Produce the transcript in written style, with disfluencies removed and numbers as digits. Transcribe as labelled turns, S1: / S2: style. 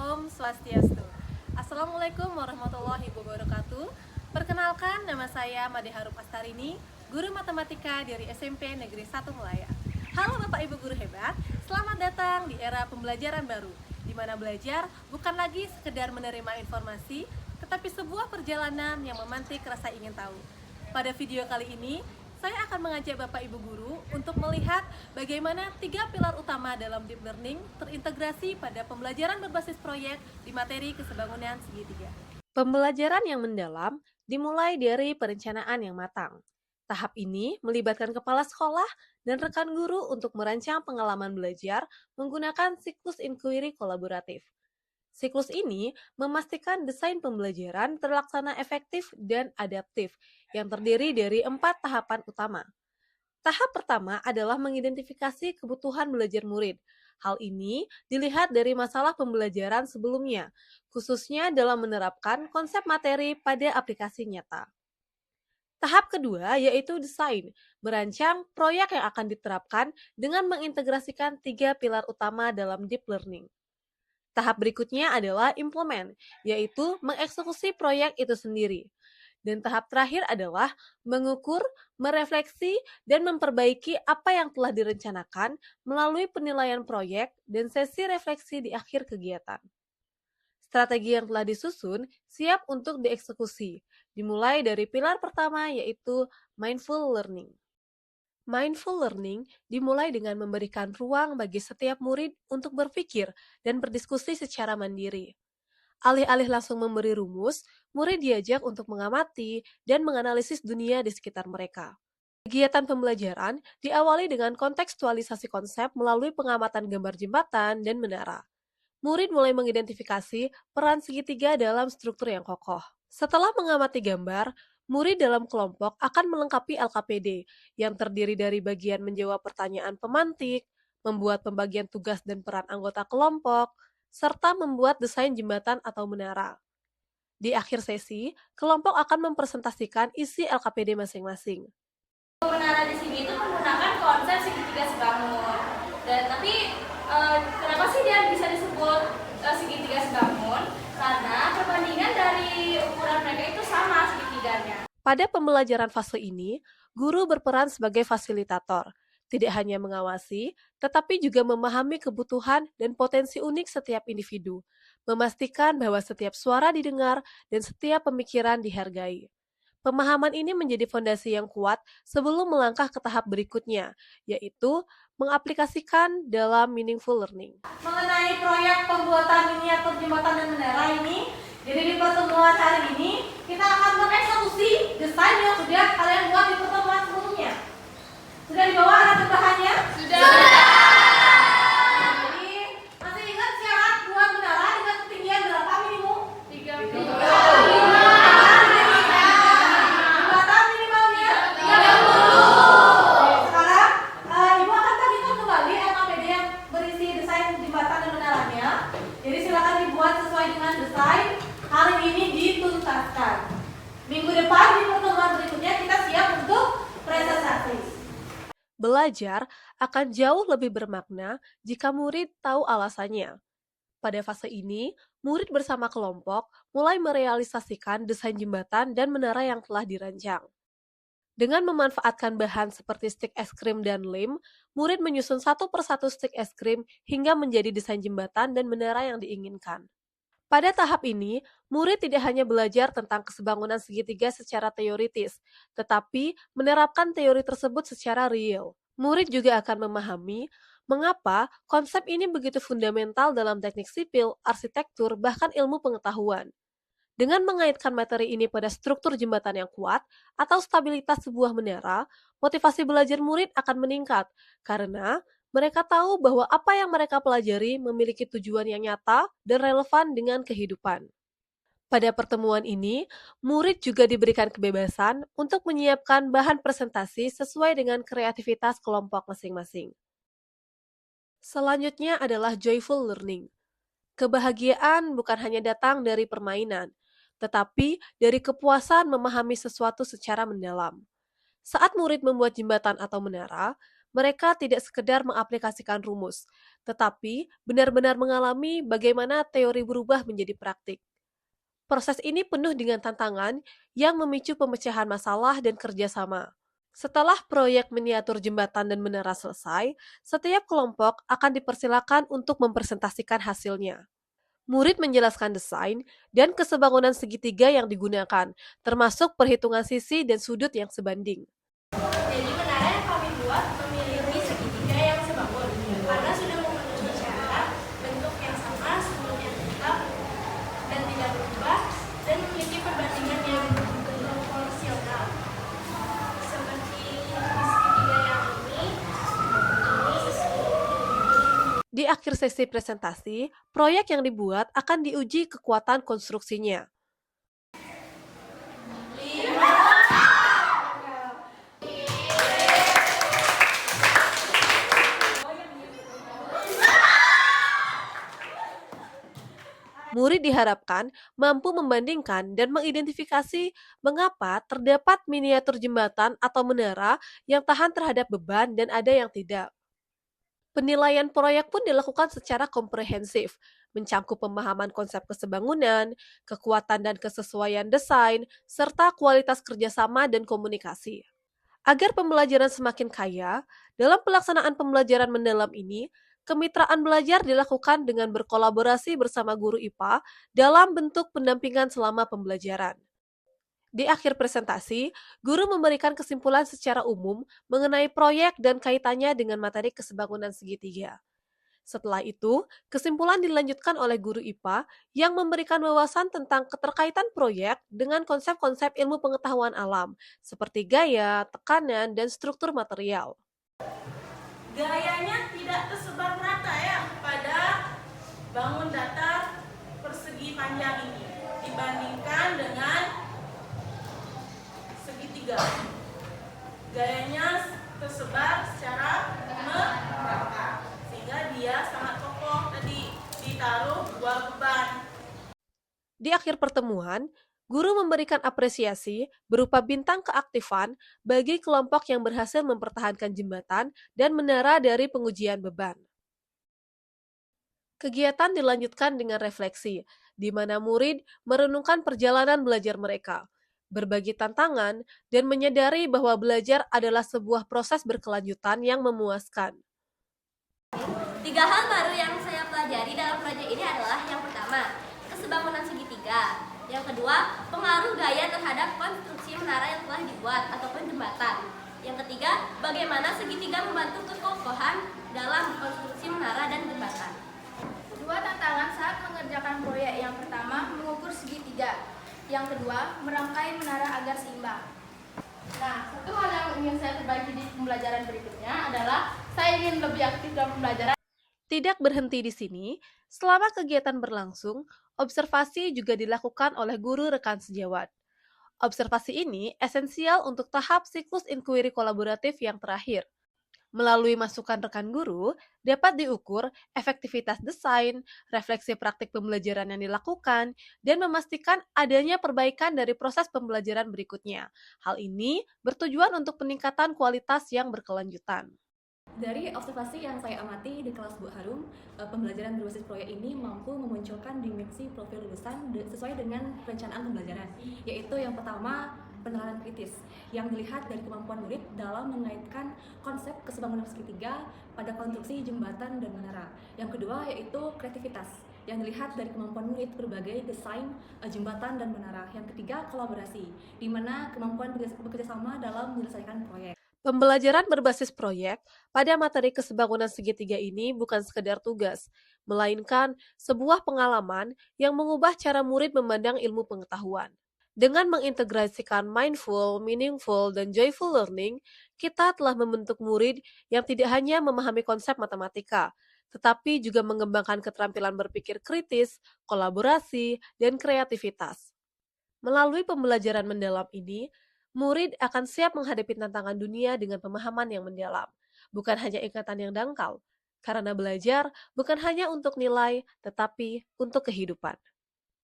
S1: Om Swastiastu. Assalamualaikum warahmatullahi wabarakatuh. Perkenalkan, nama saya Made Harup Astarini, guru matematika dari SMP Negeri 1 Melaya. Halo Bapak Ibu guru hebat, selamat datang di era pembelajaran baru, di mana belajar bukan lagi sekedar menerima informasi, tetapi sebuah perjalanan yang memantik rasa ingin tahu. Pada video kali ini, saya akan mengajak Bapak Ibu guru untuk melihat bagaimana 3 pilar utama dalam deep learning terintegrasi pada pembelajaran berbasis proyek di materi kesebangunan segitiga. Pembelajaran yang mendalam dimulai dari perencanaan yang matang. Tahap ini melibatkan kepala sekolah dan rekan guru untuk merancang pengalaman belajar menggunakan siklus inquiry kolaboratif. Siklus ini memastikan desain pembelajaran terlaksana efektif dan adaptif yang terdiri dari 4 tahapan utama. Tahap pertama adalah mengidentifikasi kebutuhan belajar murid. Hal ini dilihat dari masalah pembelajaran sebelumnya, khususnya dalam menerapkan konsep materi pada aplikasi nyata. Tahap kedua yaitu desain, merancang proyek yang akan diterapkan dengan mengintegrasikan 3 pilar utama dalam deep learning. Tahap berikutnya adalah implement, yaitu mengeksekusi proyek itu sendiri. Dan tahap terakhir adalah mengukur, merefleksi, dan memperbaiki apa yang telah direncanakan melalui penilaian proyek dan sesi refleksi di akhir kegiatan. Strategi yang telah disusun siap untuk dieksekusi, dimulai dari pilar pertama yaitu mindful learning. Mindful learning dimulai dengan memberikan ruang bagi setiap murid untuk berpikir dan berdiskusi secara mandiri. Alih-alih langsung memberi rumus, murid diajak untuk mengamati dan menganalisis dunia di sekitar mereka. Kegiatan pembelajaran diawali dengan kontekstualisasi konsep melalui pengamatan gambar jembatan dan menara. Murid mulai mengidentifikasi peran segitiga dalam struktur yang kokoh. Setelah mengamati gambar, murid dalam kelompok akan melengkapi LKPD yang terdiri dari bagian menjawab pertanyaan pemantik, membuat pembagian tugas dan peran anggota kelompok, serta membuat desain jembatan atau menara. Di akhir sesi, kelompok akan mempresentasikan isi LKPD masing-masing.
S2: Menara di sini itu menggunakan konsep segitiga sebangun. Kenapa sih dia bisa disebut segitiga sebangun? Karena perbandingan dari ukuran mereka itu sama segitiganya.
S1: Pada pembelajaran fase ini, guru berperan sebagai fasilitator, tidak hanya mengawasi, tetapi juga memahami kebutuhan dan potensi unik setiap individu, memastikan bahwa setiap suara didengar dan setiap pemikiran dihargai. Pemahaman ini menjadi fondasi yang kuat sebelum melangkah ke tahap berikutnya, yaitu mengaplikasikan dalam meaningful learning.
S2: Mengenai proyek pembuatan miniatur jembatan dan menara ini, jadi di pertemuan hari ini kita akan mengeksekusi desain yang sudah kalian buat di pertemuan sebelumnya. Sudah dibawa alat bahannya? Sudah. Jadi masih ingat syarat buat menara dengan ketinggian berapa minimum? 30. Jembatan minimalnya 30. Sekarang Ibu akan bagikan kembali LKPD yang berisi desain jembatan dan menaranya. Jadi silakan dibuat sesuai dengan desain. Hari ini dituntaskan. Minggu depan di pertemuan berikutnya kita siap untuk presentasi.
S1: Belajar akan jauh lebih bermakna jika murid tahu alasannya. Pada fase ini, murid bersama kelompok mulai merealisasikan desain jembatan dan menara yang telah dirancang. Dengan memanfaatkan bahan seperti stik es krim dan lem, murid menyusun satu persatu stik es krim hingga menjadi desain jembatan dan menara yang diinginkan. Pada tahap ini, murid tidak hanya belajar tentang kesebangunan segitiga secara teoritis, tetapi menerapkan teori tersebut secara real. Murid juga akan memahami mengapa konsep ini begitu fundamental dalam teknik sipil, arsitektur, bahkan ilmu pengetahuan. Dengan mengaitkan materi ini pada struktur jembatan yang kuat atau stabilitas sebuah menara, motivasi belajar murid akan meningkat karena mereka tahu bahwa apa yang mereka pelajari memiliki tujuan yang nyata dan relevan dengan kehidupan. Pada pertemuan ini, murid juga diberikan kebebasan untuk menyiapkan bahan presentasi sesuai dengan kreativitas kelompok masing-masing. Selanjutnya adalah joyful learning. Kebahagiaan bukan hanya datang dari permainan, tetapi dari kepuasan memahami sesuatu secara mendalam. Saat murid membuat jembatan atau menara, mereka tidak sekedar mengaplikasikan rumus, tetapi benar-benar mengalami bagaimana teori berubah menjadi praktik. Proses ini penuh dengan tantangan yang memicu pemecahan masalah dan kerjasama. Setelah proyek miniatur jembatan dan menara selesai, setiap kelompok akan dipersilakan untuk mempresentasikan hasilnya. Murid menjelaskan desain dan kesebangunan segitiga yang digunakan, termasuk perhitungan sisi dan sudut yang sebanding.
S2: Jadi menara yang kami buat memiliki segitiga yang sebangun karena sudah memenuhi syarat bentuk yang sama, sudut yang tetap dan tidak berubah dan memiliki perbandingan yang proporsional. Seperti di segitiga yang ini.
S1: Di akhir sesi presentasi, proyek yang dibuat akan diuji kekuatan konstruksinya. Murid diharapkan mampu membandingkan dan mengidentifikasi mengapa terdapat miniatur jembatan atau menara yang tahan terhadap beban dan ada yang tidak. Penilaian proyek pun dilakukan secara komprehensif, mencangkup pemahaman konsep kesebangunan, kekuatan dan kesesuaian desain, serta kualitas kerjasama dan komunikasi. Agar pembelajaran semakin kaya, dalam pelaksanaan pembelajaran mendalam ini, kemitraan belajar dilakukan dengan berkolaborasi bersama guru IPA dalam bentuk pendampingan selama pembelajaran. Di akhir presentasi, guru memberikan kesimpulan secara umum mengenai proyek dan kaitannya dengan materi kesebangunan segitiga. Setelah itu, kesimpulan dilanjutkan oleh guru IPA yang memberikan wawasan tentang keterkaitan proyek dengan konsep-konsep ilmu pengetahuan alam, seperti gaya, tekanan, dan struktur material.
S2: Gayanya tidak tersebar merata ya pada bangun datar persegi panjang ini dibandingkan dengan segitiga. Gayanya tersebar secara merata sehingga dia sangat kokoh tadi ditaruh dua beban.
S1: Di akhir pertemuan, guru memberikan apresiasi berupa bintang keaktifan bagi kelompok yang berhasil mempertahankan jembatan dan menara dari pengujian beban. Kegiatan dilanjutkan dengan refleksi, di mana murid merenungkan perjalanan belajar mereka, berbagi tantangan, dan menyadari bahwa belajar adalah sebuah proses berkelanjutan yang memuaskan.
S3: 3 hal baru yang saya pelajari dalam proyek ini adalah yang pertama, kesebangunan segitiga. Yang kedua, pengaruh gaya terhadap konstruksi menara yang telah dibuat ataupun jembatan. Yang ketiga, bagaimana segitiga membantu kekokohan dalam konstruksi menara dan jembatan.
S4: 2 tantangan saat mengerjakan proyek. Yang pertama, mengukur segitiga. Yang kedua, merangkai menara agar seimbang. Nah, satu hal yang ingin saya perbaiki di pembelajaran berikutnya adalah saya ingin lebih aktif dalam pembelajaran.
S1: Tidak berhenti di sini, selama kegiatan berlangsung, observasi juga dilakukan oleh guru rekan sejawat. Observasi ini esensial untuk tahap siklus inquiry kolaboratif yang terakhir. Melalui masukan rekan guru, dapat diukur efektivitas desain, refleksi praktik pembelajaran yang dilakukan, dan memastikan adanya perbaikan dari proses pembelajaran berikutnya. Hal ini bertujuan untuk peningkatan kualitas yang berkelanjutan.
S5: Dari observasi yang saya amati di kelas Bu Harum, pembelajaran berbasis proyek ini mampu memunculkan dimensi profil lulusan sesuai dengan perencanaan pembelajaran, yaitu yang pertama, penerapan kritis yang dilihat dari kemampuan murid dalam mengaitkan konsep kesebangunan segitiga pada konstruksi jembatan dan menara. Yang kedua yaitu kreativitas yang dilihat dari kemampuan murid berbagai desain jembatan dan menara. Yang ketiga kolaborasi, di mana kemampuan bekerjasama dalam menyelesaikan proyek.
S1: Pembelajaran berbasis proyek pada materi kesebangunan segitiga ini bukan sekedar tugas, melainkan sebuah pengalaman yang mengubah cara murid memandang ilmu pengetahuan. Dengan mengintegrasikan mindful, meaningful, dan joyful learning, kita telah membentuk murid yang tidak hanya memahami konsep matematika, tetapi juga mengembangkan keterampilan berpikir kritis, kolaborasi, dan kreativitas. Melalui pembelajaran mendalam ini, murid akan siap menghadapi tantangan dunia dengan pemahaman yang mendalam, bukan hanya ingatan yang dangkal, karena belajar bukan hanya untuk nilai, tetapi untuk kehidupan.